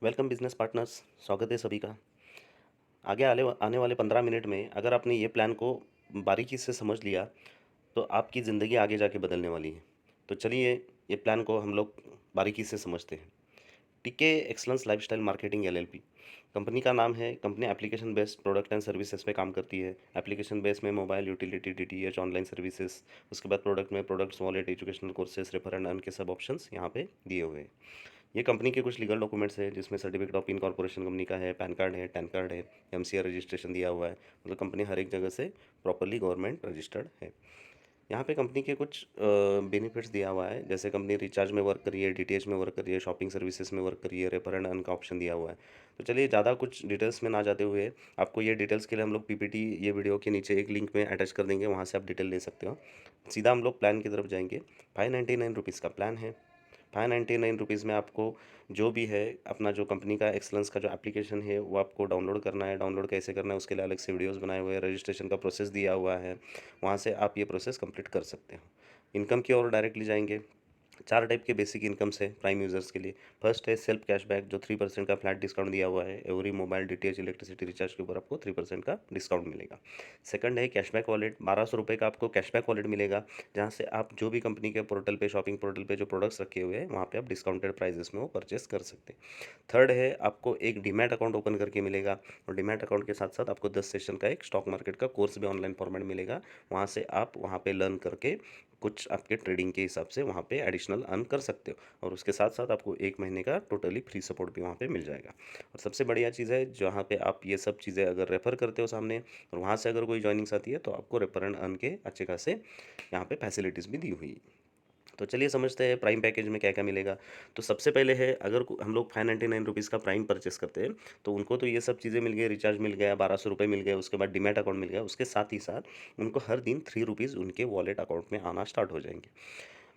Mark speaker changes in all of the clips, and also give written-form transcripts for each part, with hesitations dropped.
Speaker 1: Welcome business partners. स्वागत है सभी का। आगे आने वाले 15 मिनट में अगर आपने ये प्लान को बारीकी से समझ लिया तो आपकी ज़िंदगी आगे जाके बदलने वाली है। तो चलिए ये प्लान को हम लोग बारीकी से समझते हैं। टीके excellence lifestyle marketing LLP company का नाम है। Company application based product and services पे काम करती है। एप्लीकेशन बेस्ड में mobile utility DTH online services, उसके बाद प्रोडक्ट में products wallet educational courses refer and earn के सब ऑप्शंस यहाँ पे दिए हुए हैं। ये कंपनी के कुछ लीगल डॉक्यूमेंट्स है जिसमें सर्टिफिकेट ऑफ इनकॉर्पोरेशन कंपनी का है, पैन कार्ड है, टैन कार्ड है, एमसीआर रजिस्ट्रेशन दिया हुआ है। मतलब कंपनी हर एक जगह से प्रॉपरली गवर्नमेंट रजिस्टर्ड है। यहाँ पे कंपनी के कुछ बेनिफिट्स दिया हुआ है, जैसे कंपनी रिचार्ज में वर्क करिए, डीटीएच में वर्क करिए, शॉपिंग सर्विसेज में वर्क करिए, रेफर एंड अर्न का ऑप्शन दिया हुआ है। तो चलिए ज़्यादा कुछ डिटेल्स में ना जाते हुए आपको ये डिटेल्स के लिए हम लोग पीपीटी ये वीडियो के नीचे एक लिंक में अटैच कर देंगे, वहाँ से आप डिटेल ले सकते हो। सीधा हम लोग प्लान की तरफ जाएंगे। 599 रुपीज़ का प्लान है। 599 रुपीज़ में आपको जो भी है अपना जो कंपनी का एक्सलेंस का जो एप्लीकेशन है वो आपको डाउनलोड करना है। डाउनलोड कैसे करना है उसके लिए अलग से वीडियोस बनाए हुए हैं, रजिस्ट्रेशन का प्रोसेस दिया हुआ है, वहाँ से आप ये प्रोसेस कंप्लीट कर सकते हो। इनकम की ओर डायरेक्टली जाएंगे। चार टाइप के बेसिक इनकम्स है प्राइम यूजर्स के लिए। फर्स्ट है सेल्फ कैशबैक, जो 3% का फ्लैट डिस्काउंट दिया हुआ है। Every mobile DTH electricity recharge के ऊपर आपको 3% का डिस्काउंट मिलेगा। सेकंड है कैशबैक वॉलेट, 1200 रुपये का आपको कैशबैक वॉलेट मिलेगा, जहाँ से आप जो भी कंपनी के पोर्टल पे, शॉपिंग पोर्टल पे जो प्रोडक्ट्स रखे हुए हैं वहाँ पे आप डिस्काउंटेड प्राइजेस में वो परचेस कर सकते हैं। थर्ड है आपको एक डीमैट अकाउंट ओपन करके मिलेगा, और डीमैट अकाउंट के साथ साथ आपको 10 सेशन का एक स्टॉक मार्केट का कोर्स भी ऑनलाइन फॉर्मेट मिलेगा। वहाँ से आप वहाँ पे लर्न करके कुछ आपके ट्रेडिंग के हिसाब से वहाँ पे एडिशनल अर्न कर सकते हो, और उसके साथ साथ आपको एक महीने का टोटली फ्री सपोर्ट भी वहाँ पे मिल जाएगा। और सबसे बढ़िया चीज़ है जहाँ पे आप ये सब चीज़ें अगर रेफ़र करते हो सामने, और वहाँ से अगर कोई जॉइनिंग्स आती है तो आपको रेफर एंड अर्न के अच्छे खासे यहाँ पे फैसिलिटीज़ भी दी हुई है। तो चलिए समझते हैं प्राइम पैकेज में क्या क्या मिलेगा। तो सबसे पहले है, अगर हम लोग 599 रुपीज़ का प्राइम परचेस करते हैं तो उनको तो ये सब चीज़ें मिल गई, रिचार्ज मिल गया, 1200 रुपये मिल गए, उसके बाद डीमैट अकाउंट मिल गया, उसके साथ ही साथ उनको हर दिन 3 रुपीज़ उनके वॉलेट अकाउंट में आना स्टार्ट हो जाएंगे।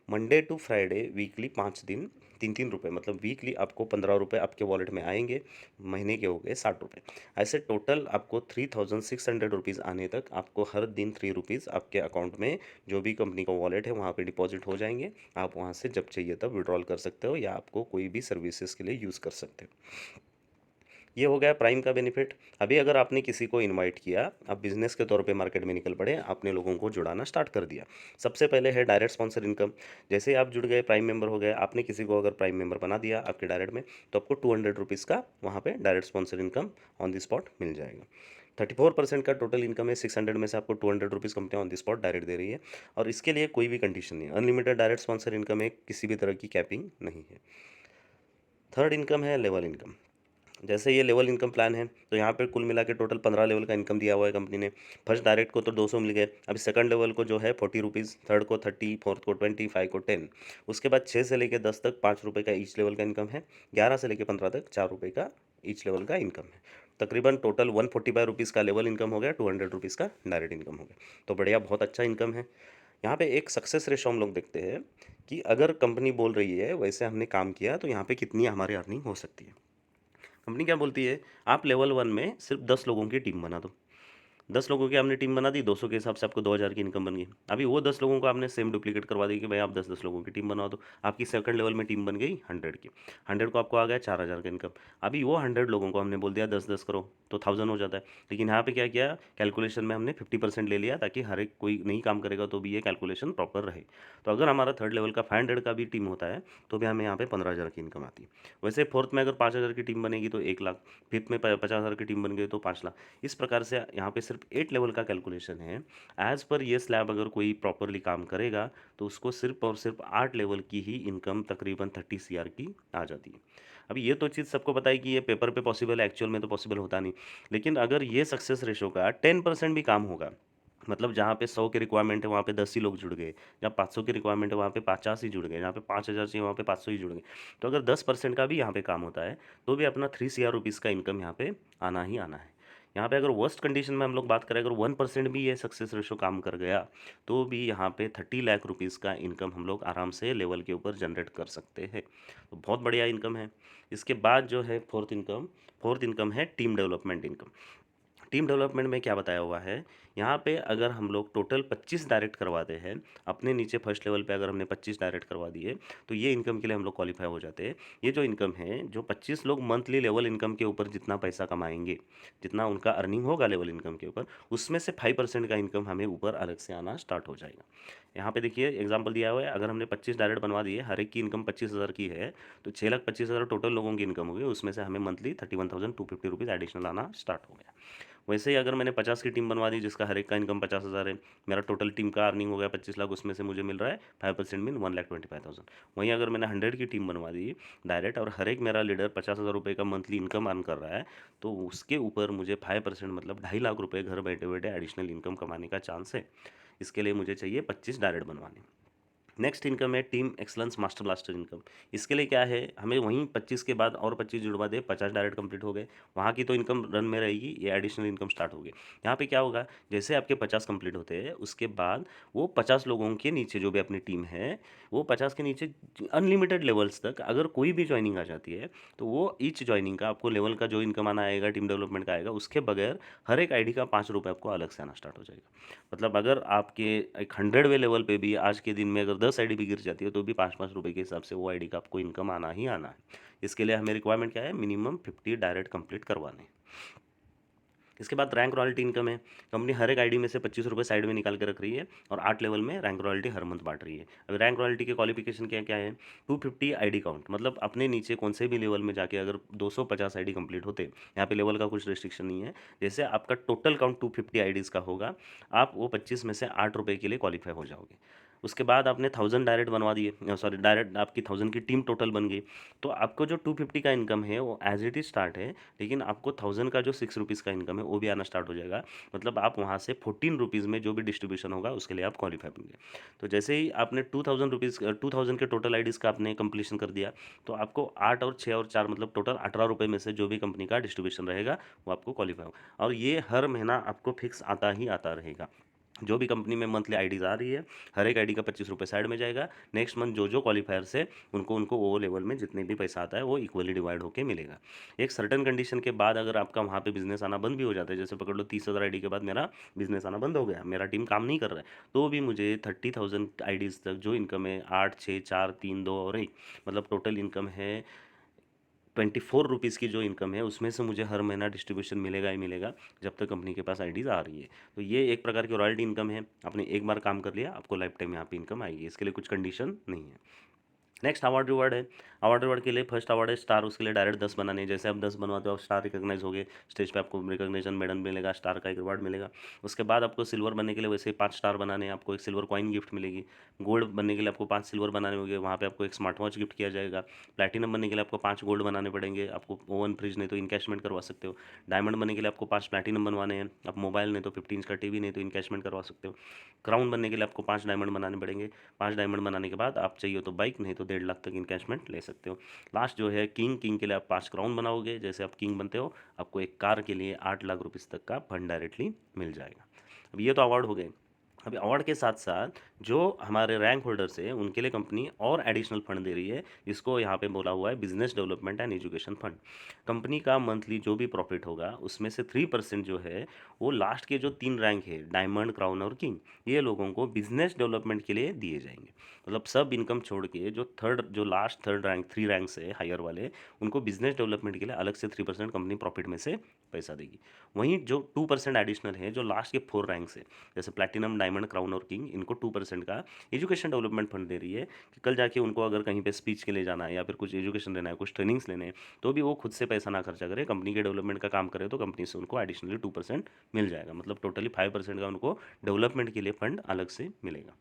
Speaker 1: मंडे टू फ्राइडे वीकली 5 दिन 3-3 रुपये, मतलब वीकली आपको 15 रुपये आपके वॉलेट में आएंगे। महीने के हो गए 60 रुपये। ऐसे टोटल आपको 3600 रुपीज़ आने तक आपको हर दिन 3 रुपीज़ आपके अकाउंट में जो भी कंपनी का वॉलेट है वहाँ पे डिपॉजिट हो जाएंगे। आप वहाँ से जब चाहिए तब विड्रॉल कर सकते हो, या आपको कोई भी सर्विसेज के लिए यूज़ कर सकते हो। ये हो गया प्राइम का बेनिफिट। अभी अगर आपने किसी को इनवाइट किया, आप बिजनेस के तौर पे मार्केट में निकल पड़े, आपने लोगों को जुड़ाना स्टार्ट कर दिया। सबसे पहले है डायरेक्ट स्पॉन्सर इनकम। जैसे ही आप जुड़ गए, प्राइम मेंबर हो गए, आपने किसी को अगर प्राइम मेंबर बना दिया आपके डायरेक्ट में, तो आपको 200 रुपीज़ का वहाँ पे direct sponsor income on the spot मिल जाएगा। 34% का टोटल इनकम है। 600 में से आपको 200 rupees company on the spot direct दे रही है, और इसके लिए कोई भी कंडीशन नहीं है। अनलिमिटेड डायरेक्ट स्पॉन्सर इनकम है, किसी भी तरह की कैपिंग नहीं है। थर्ड इनकम है लेवल इनकम। जैसे ये लेवल इनकम प्लान है तो यहाँ पे कुल मिला के टोटल 15 लेवल का इनकम दिया हुआ है कंपनी ने। फर्स्ट डायरेक्ट को तो 200 मिल गए, अभी सेकंड लेवल को जो है 40 रुपीज़, थर्ड को 30, फोर्थ को 20, फाइव को 10। उसके बाद 6 से लेकर 10 तक 5 रुपये का ईच लेवल का इनकम है। 11 से लेकर 15 तक 4 रुपये का ईच लेवल का इनकम है। तकरीबन टोटल 145 रुपीज़ का लेवल इनकम हो गया, 200 रुपीज़ का डायरेक्ट इनकम हो गया। तो बढ़िया, बहुत अच्छा इनकम है। यहाँ पे एक सक्सेस रेशो हम लोग देखते हैं कि अगर कंपनी बोल रही है वैसे हमने काम किया तो यहाँ पे कितनी हमारी अर्निंग हो सकती है। कंपनी क्या बोलती है, आप लेवल 1 में सिर्फ 10 लोगों की टीम बना दो। 10 लोगों की आपने टीम बना दी, 200 के हिसाब से आपको 2000 की इनकम बन गई। अभी वो 10 लोगों को आपने सेम डुप्लीकेट करवा दी कि भाई आप 10-10 लोगों की टीम बना दो। आपकी सेकंड लेवल में टीम बन गई 100 की। 100 को आपको आ गया 4000 का इनकम। अभी वो 100 लोगों को हमने बोल दिया 10-10 करो, तो 1000 हो जाता है। लेकिन यहाँ पे क्या किया, कैलकुलेशन में हमने 50% ले लिया, ताकि हर एक कोई नहीं काम करेगा तो भी ये कैलकुलेशन प्रॉपर रहे। तो अगर हमारा थर्ड लेवल का 500 का भी टीम होता है तो भी हमें यहाँ पे 15000 की इनकम आती है। वैसे फोर्थ में अगर 5000 की टीम बनेगी तो 1 लाख, फिफ्थ में 50,000 की टीम बन गई तो 5 लाख। इस प्रकार से यहाँ पे सिर्फ 8 लेवल का कैलकुलेशन है। एज पर ये स्लैब अगर कोई प्रॉपरली काम करेगा तो उसको सिर्फ और सिर्फ 8 लेवल की ही इनकम तकरीबन 30 CR की आ जाती है। अभी ये तो चीज़ सबको पता है कि ये पेपर पे पॉसिबल है, एक्चुअल में तो पॉसिबल होता नहीं। लेकिन अगर ये सक्सेस रेशो का 10% भी काम होगा, मतलब जहाँ पे 100 की रिक्वायरमेंट है वहाँ पे 10 ही लोग जुड़ गए, जहाँ 500 की रिक्वायरमेंट है वहाँ पे 50 ही जुड़ गए, जहाँ पे 5000 चाहिए वहाँ पे 500 ही जुड़ गए। तो अगर 10% का भी यहाँ पे काम होता है तो भी अपना 3 CR रुपीज़ का इनकम यहाँ पे आना ही आना है। यहाँ पे अगर वर्स्ट कंडीशन में हम लोग बात करें, अगर 1% भी ये सक्सेस रेशो काम कर गया तो भी यहाँ पे 30 लाख रुपीज़ का इनकम हम लोग आराम से लेवल के ऊपर जनरेट कर सकते हैं। तो बहुत बढ़िया इनकम है। इसके बाद जो है फोर्थ इनकम है team development income. Team development में क्या बताया हुआ है, यहाँ पे अगर हम लोग टोटल 25 डायरेक्ट करवाते हैं, अपने नीचे फर्स्ट लेवल पे अगर हमने 25 डायरेक्ट करवा दिए, तो ये इनकम के लिए हम लोग क्वालिफाई हो जाते हैं। ये जो इनकम है, जो 25 लोग मंथली लेवल इनकम के ऊपर जितना पैसा कमाएंगे, जितना उनका अर्निंग होगा लेवल इनकम के ऊपर, उसमें से 5% का इनकम हमें ऊपर अलग से आना स्टार्ट हो जाएगा। यहाँ पे देखिए एग्जाम्पल दिया हुआ है, अगर हमने 25 डायरेक्ट बनवा दिए, हर एक की इनकम 25,000 की है, तो 6,25,000 टोटल लोगों की इनकम होगी, उसमें से हमें मंथली 31,250 रुपीज़ एडिशनल आना स्टार्ट हो गया। वैसे ही अगर मैंने 50 की टीम बनवा दी जिसका हर एक का इनकम 50,000 है, मेरा टोटल टीम का अर्निंग हो गया 25 लाख, उसमें से मुझे मिल रहा है 5% मीन 1,25,000। वहीं अगर मैंने 100 की टीम बनवा दी डायरेक्ट और हर एक मेरा लीडर 50,000 रुपये का मंथली इनकम अर्न कर रहा है, तो उसके ऊपर मुझे 5% मतलब 2.5 लाख रुपये घर बैठे बैठे एडिशनल इनकम कमाने का चांस है। इसके लिए मुझे चाहिए 25 डायरेक्ट बनवाने। नेक्स्ट इनकम है team excellence master blaster income. इसके लिए क्या है, हमें वहीं 25 के बाद और 25 जुड़वा दे, 50 डायरेक्ट कंप्लीट हो गए, वहाँ की तो इनकम रन में रहेगी, ये एडिशनल इनकम स्टार्ट हो गई। यहाँ पे क्या होगा, जैसे आपके 50 कंप्लीट होते हैं उसके बाद वो 50 लोगों के नीचे जो भी अपनी टीम है, वो 50 के नीचे अनलिमिटेड लेवल्स तक अगर कोई भी ज्वाइनिंग आ जाती है, तो वो ईच ज्वाइनिंग का आपको लेवल का जो इनकम आना आएगा टीम डेवलपमेंट का आएगा, उसके बगैर हर एक आईडी का 5 रुपये आपको अलग से आना स्टार्ट हो जाएगा। मतलब अगर आपके एक 100वें लेवल पे भी आज के दिन में अगर 10 आईडी भी गिर जाती है, तो भी 5-5 रुपये के हिसाब से वो आईडी का आपको इनकम आना ही आना है। इसके लिए हमें रिक्वायरमेंट क्या है, मिनिमम 50 डायरेक्ट कंप्लीट करवाने। इसके बाद रैंक रॉयल्टी इनकम है। कंपनी हर एक आईडी में से 25 रुपये साइड में निकाल के रख रही है और 8 लेवल में रैंक रॉयल्टी हर मंथ बांट रही है। अब रैंक रॉयल्टी के क्वालिफिकेशन क्या क्या है, 250 आईडी काउंट, मतलब अपने नीचे कौन से भी लेवल में जाके अगर 250 आईडी कंप्लीट होते, यहाँ पे लेवल का कुछ रिस्ट्रिक्शन नहीं है, जैसे आपका टोटल काउंट 250 आईडीज़ का होगा, आप वो 25 में से 8 रुपये के लिए क्वालिफाई हो जाओगे। उसके बाद आपने 1000 डायरेक्ट बनवा दिए, सॉरी डायरेक्ट आपकी 1000 की टीम टोटल बन गई, तो आपको जो 250 का इनकम है वो एज इट इज स्टार्ट है, लेकिन आपको 1000 का जो 6 रुपीज़ का इनकम है वो भी आना स्टार्ट हो जाएगा। मतलब आप वहाँ से 14 रुपीज़ में जो भी डिस्ट्रीब्यूशन होगा उसके लिए आप क्वालिफाई होंगे। तो जैसे ही आपने 2000 के टोटल आईडीज़ का आपने कंप्लीशन कर दिया, तो आपको 8 और 6 और 4 मतलब टोटल 18 रुपये में से जो भी कंपनी का डिस्ट्रीब्यूशन रहेगा वो आपको क्वालिफाई होगा, और ये हर महीना आपको फिक्स आता ही आता रहेगा। जो भी कंपनी में मंथली आईडीज़ आ रही है, हर एक आईडी का 25 रुपये साइड में जाएगा। नेक्स्ट मंथ जो जो क्वालिफायर्स है उनको उनको वो लेवल में जितने भी पैसा आता है वो इक्वली डिवाइड होकर मिलेगा। एक सर्टन कंडीशन के बाद अगर आपका वहाँ पे बिजनेस आना बंद भी हो जाता है, जैसे पकड़ लो 30,000 आईडी के बाद मेरा बिजनेस आना बंद हो गया, मेरा टीम काम नहीं कर रहा है, तो भी मुझे 30,000 आईडीज़ तक जो इनकम है 8, 6, 4, 3, 2 और 1, मतलब टोटल इनकम है 24 रुपीज़ की जो इनकम है उसमें से मुझे हर महीना डिस्ट्रीब्यूशन मिलेगा ही मिलेगा, जब तक कंपनी के पास आईडीज़ आ रही है। तो ये एक प्रकार की रॉयल्टी इनकम है, आपने एक बार काम कर लिया, आपको लाइफ टाइम यहाँ पे इनकम आएगी, इसके लिए कुछ कंडीशन नहीं है। नेक्स्ट अवार्ड रिवार्ड है। अवार्ड रिवार्ड के लिए फर्स्ट अवार्ड है स्टार, उसके लिए डायरेक्ट 10 बनाने हैं। जैसे आप 10 बनवाते हो आप स्टार रिकॉग्नाइज हो गए, स्टेज पे आपको रिकॉग्निशन मेडल मिलेगा, स्टार का एक रिवार्ड मिलेगा। उसके बाद आपको सिल्वर बनने के लिए वैसे 5 स्टार बनाने हैं, आपको एक सिल्वर कॉइन गिफ्ट मिलेगी। गोल्ड बनने के लिए आपको 5 सिल्वर बनाने होंगे, वहाँ पे आपको एक स्मार्ट वॉच गिफ्ट किया जाएगा। प्लैटिनम बनने के लिए आपको 5 गोल्ड बनाने पड़ेंगे, आपको ओवन फ्रिज नहीं तो इनकैशमेंट करवा सकते हो। डायमंड बनने के लिए आपको 5 प्लैटिनम बनवाने हैं, आप मोबाइल नहीं तो 15 इंच का टीवी नहीं तो इनकैशमेंट करवा सकते हो। क्राउन बनने के लिए आपको 5 डायमंड बनाने पड़ेंगे, 5 डायमंड बनाने के बाद आप चाहिए तो बाइक नहीं तो 1.5 लाख तक इनकैशमेंट ले सकते हो। लास्ट जो है किंग, किंग के लिए आप 5 क्राउन बनाओगे, जैसे आप किंग बनते हो आपको एक कार के लिए 8 लाख रुपीज़ तक का फंड डायरेक्टली मिल जाएगा। अब ये तो अवार्ड हो गए। अभी अवार्ड के साथ साथ जो हमारे रैंक होल्डर्स है उनके लिए कंपनी और एडिशनल फंड दे रही है, जिसको यहाँ पे बोला हुआ है business development and education fund. Company का मंथली जो भी प्रॉफिट होगा उसमें से 3% जो है वो लास्ट के जो 3 रैंक है डायमंड, क्राउन और किंग, ये लोगों को बिजनेस डेवलपमेंट के लिए दिए जाएंगे। मतलब सब इनकम छोड़ के जो लास्ट थर्ड रैंक 3 रैंक से हायर वाले, उनको बिजनेस डेवलपमेंट के लिए अलग से 3% कंपनी प्रॉफिट में से पैसा देगी। वहीं जो 2% एडिशनल है जो लास्ट के 4 रैंक से, जैसे प्लैटिनम, डायमंड, क्राउन और किंग, इनको 2% का एजुकेशन डेवलपमेंट फंड दे रही है कि कल जाके उनको अगर कहीं पे स्पीच के लिए जाना है या फिर कुछ एजुकेशन लेना है, कुछ ट्रेनिंग्स लेने हैं, तो भी वो खुद से पैसा ना खर्चा करे, कंपनी के डेवलपमेंट का काम करे, तो कंपनी से उनको एडिशनली 2% मिल जाएगा। मतलब टोटली 5% का उनको डेवलपमेंट के लिए फंड अलग से मिलेगा।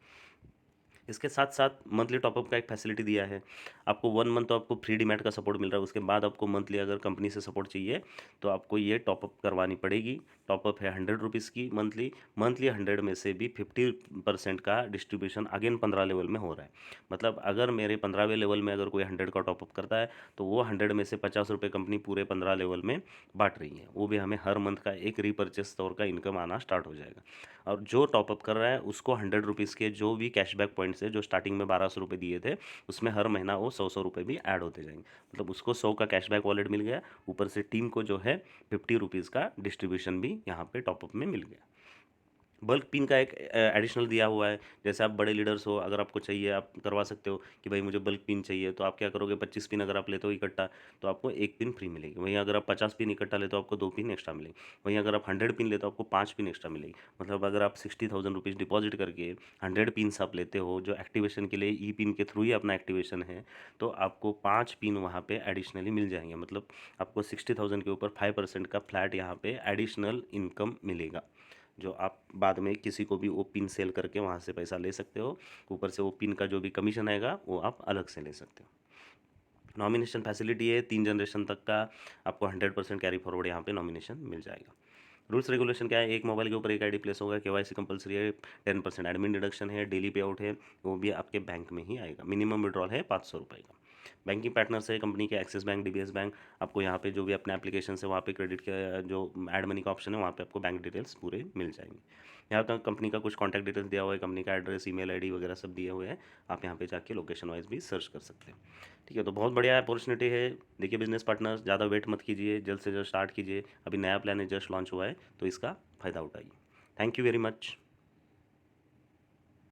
Speaker 1: इसके साथ साथ मंथली टॉपअप का एक फैसिलिटी दिया है। आपको 1 मंथ तो आपको फ्री डीमैट का सपोर्ट मिल रहा है, उसके बाद आपको मंथली अगर कंपनी से सपोर्ट चाहिए तो आपको ये टॉपअप करवानी पड़ेगी। टॉपअप है 100 रुपीज़ की मंथली। मंथली 100 में से भी 50% का डिस्ट्रीब्यूशन अगेन 15 लेवल में हो रहा है। मतलब अगर मेरे 15वें लेवल में अगर कोई 100 का टॉपअप करता है तो वो 100 में से 50 रुपये कंपनी पूरे 15 लेवल में बांट रही है। वो भी हमें हर मंथ का एक रीपर्चेस तौर का इनकम आना स्टार्ट हो जाएगा। और जो टॉपअप कर रहा है उसको 100 रुपीज़ के जो भी कैशबैक पॉइंट्स पॉइंट्स है जो स्टार्टिंग में 1200 रुपये दिए थे, उसमें हर महीना वो 100 रुपये भी ऐड होते जाएंगे। मतलब उसको 100 का कैशबैक वॉलेट मिल गया, ऊपर से टीम को जो है 50 रुपीज़ का डिस्ट्रीब्यूशन भी यहाँ पे टॉपअप में मिल गया। बल्क पिन का एक एडिशनल दिया हुआ है, जैसे आप बड़े लीडर्स हो, अगर आपको चाहिए आप करवा सकते हो कि भाई मुझे बल्क पिन चाहिए, तो आप क्या करोगे, 25 पिन अगर आप लेते हो इकट्ठा तो आपको एक पिन फ्री मिलेगी। वहीं अगर आप 50 पिन इकट्ठा लेते हो आपको 2 पिन एक्स्ट्रा मिलेगी। वहीं अगर आप 100 पिन लेते हो आपको 5 पिन एक्स्ट्रा मिलेगी। मतलब अगर आप 60,000 रुपीज़ डिपॉजिट करके 100 पिन्स आप लेते हो, जो एक्टिवेशन के लिए ई पिन के थ्रू ही अपना एक्टिवेशन है, तो आपको 5 पिन वहाँ पे एडिशनली मिल जाएंगे। मतलब आपको 60,000 के ऊपर 5% का फ्लैट यहाँ पे एडिशनल इनकम मिलेगा, जो आप बाद में किसी को भी वो पिन सेल करके वहाँ से पैसा ले सकते हो। ऊपर से वो पिन का जो भी कमीशन आएगा वो आप अलग से ले सकते हो। नॉमिनेशन फैसिलिटी है, 3 जनरेशन तक का आपको 100% कैरी फॉरवर्ड यहाँ पे नॉमिनेशन मिल जाएगा। रूल्स रेगुलेशन क्या है, एक मोबाइल के ऊपर एक आईडी प्लेस होगा, केवाईसी कंपलसरी है, 10% एडमिन डिडक्शन है, डेली पे आउट है, वो भी आपके बैंक में ही आएगा। मिनिमम विड्रॉल है 500 रुपये का। बैंकिंग पार्टनर्स है कंपनी के एक्सिस बैंक, डीबीएस बैंक। आपको यहाँ पे जो भी अपने एप्लीकेशन है वहाँ पे क्रेडिट का जो ऐड मनी का ऑप्शन है वहाँ पे आपको बैंक डिटेल्स पूरे मिल जाएंगे। यहाँ का कंपनी का कुछ कॉन्टैक्ट डिटेल्स दिया हुआ है, कंपनी का एड्रेस, ईमेल आईडी वगैरह सब दिए हुए हैं। आप यहाँ पे जाके लोकेशन वाइज भी सर्च कर सकते हैं। ठीक है, तो बहुत बढ़िया अपॉर्चुनिटी है। देखिए बिजनेस पार्टनर्स, ज़्यादा वेट मत कीजिए, जल्द से जल्द स्टार्ट कीजिए। अभी नया प्लान है, जस्ट लॉन्च हुआ है, तो इसका फ़ायदा उठाइए। Thank you very much.